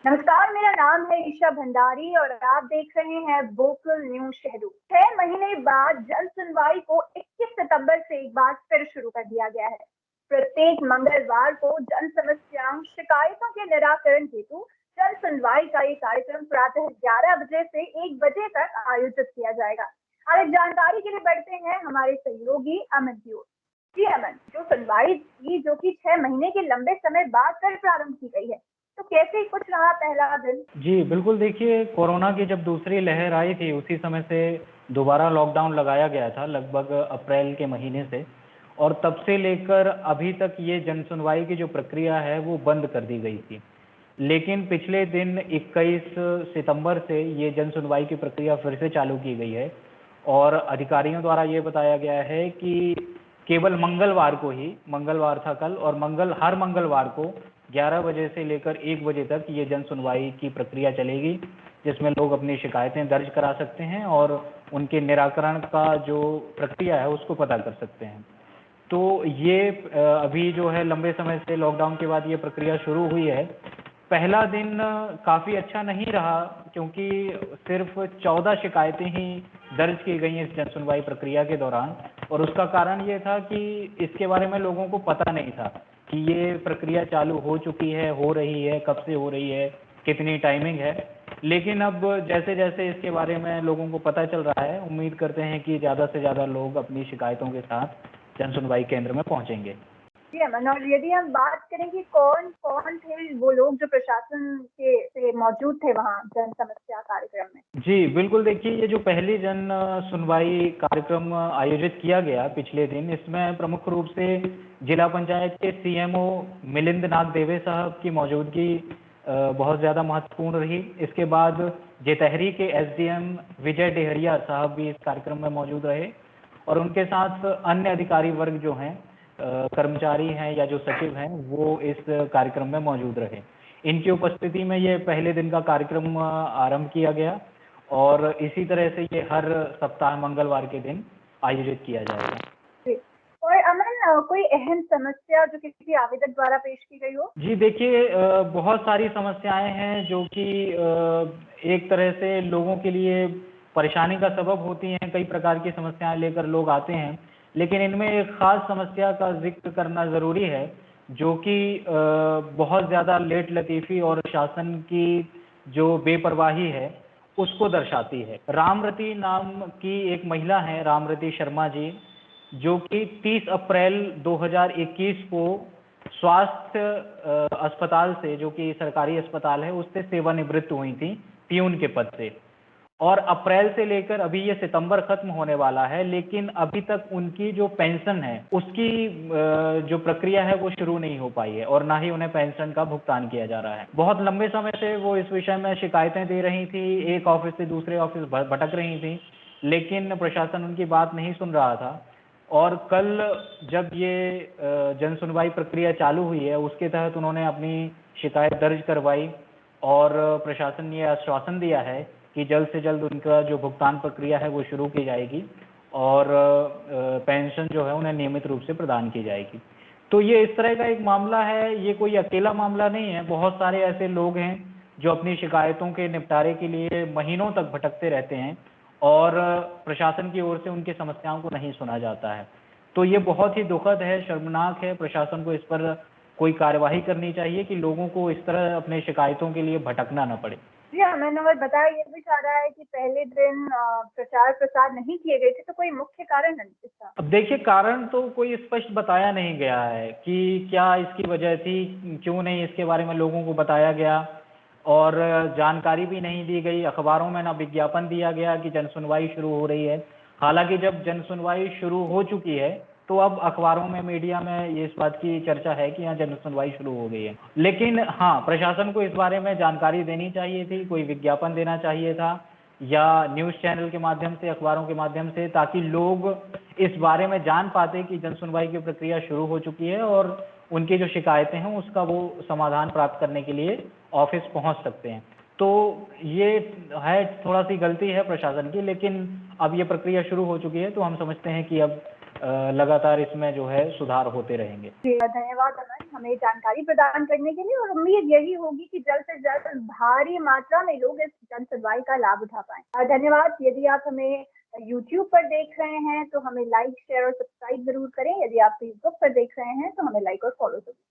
नमस्कार, मेरा नाम है ईशा भंडारी और आप देख रहे हैं वोकल न्यूज शहडोल। 6 महीने बाद जन सुनवाई को 21 सितंबर से एक बार फिर शुरू कर दिया गया है। प्रत्येक मंगलवार को जन समस्याओं शिकायतों के निराकरण हेतु जन सुनवाई का ये कार्यक्रम प्रातः 11 बजे से 1 बजे तक आयोजित किया जाएगा। अधिक जानकारी के लिए बढ़ते हैं हमारे सहयोगी अमन की ओर। जी अमन, जो सुनवाई थी जो कि 6 महीने के लंबे समय बाद फिर प्रारंभ की गई है, तो कैसे कुछ रहा पहला दिन? जी, बिल्कुल देखिए, कोरोना की जब दूसरी लहर आई थी उसी समय से दोबारा लॉकडाउन लगाया गया था लगभग अप्रैल के महीने से। और तब से लेकर अभी तक ये जन सुनवाई की जो प्रक्रिया है वो बंद कर दी गई थी। लेकिन पिछले दिन 21 सितंबर से ये जन सुनवाई की प्रक्रिया फिर से चालू की गई है और अधिकारियों द्वारा ये बताया गया है कि केवल मंगलवार को ही, मंगलवार था कल, और हर मंगलवार को 11 बजे से लेकर 1 बजे तक ये जन सुनवाई की प्रक्रिया चलेगी, जिसमें लोग अपनी शिकायतें दर्ज करा सकते हैं और उनके निराकरण का जो प्रक्रिया है उसको पता कर सकते हैं। तो ये अभी जो है लंबे समय से लॉकडाउन के बाद ये प्रक्रिया शुरू हुई है। पहला दिन काफ़ी अच्छा नहीं रहा क्योंकि सिर्फ 14 शिकायतें ही दर्ज की गई इस जन सुनवाई प्रक्रिया के दौरान। और उसका कारण ये था कि इसके बारे में लोगों को पता नहीं था कि ये प्रक्रिया चालू हो चुकी है, हो रही है, कब से हो रही है, कितनी टाइमिंग है। लेकिन अब जैसे जैसे इसके बारे में लोगों को पता चल रहा है, उम्मीद करते हैं कि ज़्यादा से ज़्यादा लोग अपनी शिकायतों के साथ जन सुनवाई केंद्र में पहुंचेंगे। जी अमन, और यदि हम बात करें कि कौन कौन थे वो लोग जो प्रशासन के से मौजूद थे वहाँ जन समस्या कार्यक्रम में? जी, बिल्कुल देखिए, ये जो पहली जन सुनवाई कार्यक्रम आयोजित किया गया पिछले दिन, इसमें प्रमुख रूप से जिला पंचायत के सीएमओ मिलिंद नाग देवे साहब की मौजूदगी बहुत ज़्यादा महत्वपूर्ण रही। इसके बाद जेतहरी के एसडीएम विजय डेहरिया साहब भी इस कार्यक्रम में मौजूद रहे और उनके साथ अन्य अधिकारी वर्ग जो हैं, कर्मचारी हैं या जो सचिव हैं, वो इस कार्यक्रम में मौजूद रहे। इनकी उपस्थिति में ये पहले दिन का कार्यक्रम आरंभ किया गया और इसी तरह से ये हर सप्ताह मंगलवार के दिन आयोजित किया जाएगा। जी, और अमन, कोई अहम समस्या जो किसी आवेदक द्वारा पेश की गई हो? जी देखिए, बहुत सारी समस्याएं हैं जो कि एक तरह से लोगों के लिए परेशानी का सबब होती हैं। कई प्रकार की समस्याएं लेकर लोग आते हैं, लेकिन इनमें एक ख़ास समस्या का जिक्र करना ज़रूरी है जो कि बहुत ज़्यादा लेट लतीफ़ी और शासन की जो बेपरवाही है उसको दर्शाती है। रामरती नाम की एक महिला है, रामरती शर्मा जी, जो कि 30 अप्रैल 2021 को स्वास्थ्य अस्पताल से, जो कि सरकारी अस्पताल है, उससे सेवानिवृत्त हुई थी पियून के पद से। और अप्रैल से लेकर अभी ये सितंबर खत्म होने वाला है, लेकिन अभी तक उनकी जो पेंशन है उसकी जो प्रक्रिया है वो शुरू नहीं हो पाई है और ना ही उन्हें पेंशन का भुगतान किया जा रहा है। बहुत लंबे समय से वो इस विषय में शिकायतें दे रही थी, एक ऑफिस से दूसरे ऑफिस भटक रही थी, लेकिन प्रशासन उनकी बात नहीं सुन रहा था। और कल जब ये जन सुनवाई प्रक्रिया चालू हुई है उसके तहत उन्होंने अपनी शिकायत दर्ज करवाई और प्रशासन ने आश्वासन दिया है कि जल्द से जल्द उनका जो भुगतान प्रक्रिया है वो शुरू की जाएगी और पेंशन जो है उन्हें नियमित रूप से प्रदान की जाएगी। तो ये इस तरह का एक मामला है, ये कोई अकेला मामला नहीं है। बहुत सारे ऐसे लोग हैं जो अपनी शिकायतों के निपटारे के लिए महीनों तक भटकते रहते हैं और प्रशासन की ओर से उनकी समस्याओं को नहीं सुना जाता है। तो ये बहुत ही दुखद है, शर्मनाक है। प्रशासन को इस पर कोई कार्यवाही करनी चाहिए कि लोगों को इस तरह अपने शिकायतों के लिए भटकना न पड़े। जी हाँ, मैंने और बताया ये भी जा रहा है कि पहले दिन प्रचार प्रसार नहीं किए गए थे, तो कोई मुख्य कारण है इसका? अब देखिए, कारण तो कोई स्पष्ट बताया नहीं गया है कि क्या इसकी वजह थी, क्यों नहीं इसके बारे में लोगों को बताया गया और जानकारी भी नहीं दी गई। अखबारों में ना विज्ञापन दिया गया कि जन सुनवाई शुरू हो रही है। हालांकि जब जन सुनवाई शुरू हो चुकी है तो अब अखबारों में, मीडिया में ये इस बात की चर्चा है कि यहाँ जन सुनवाई शुरू हो गई है। लेकिन हाँ, प्रशासन को इस बारे में जानकारी देनी चाहिए थी, कोई विज्ञापन देना चाहिए था या न्यूज़ चैनल के माध्यम से, अखबारों के माध्यम से, ताकि लोग इस बारे में जान पाते कि जन सुनवाई की प्रक्रिया शुरू हो चुकी है और उनकी जो शिकायतें हैं उसका वो समाधान प्राप्त करने के लिए ऑफिस पहुंच सकते हैं। तो ये है, थोड़ा सी गलती है प्रशासन की, लेकिन अब ये प्रक्रिया शुरू हो चुकी है तो हम समझते हैं कि अब लगातार इसमें जो है सुधार होते रहेंगे। जी, धन्यवाद अमन, हमें जानकारी प्रदान करने के लिए, और उम्मीद यही होगी कि जल्द से जल्द भारी मात्रा में लोग इस जन सुनवाई का लाभ उठा पाएं। धन्यवाद। यदि आप हमें YouTube पर देख रहे हैं तो हमें लाइक, शेयर और सब्सक्राइब जरूर करें। यदि आप Facebook पर देख रहे हैं तो हमें लाइक और फॉलो जरूर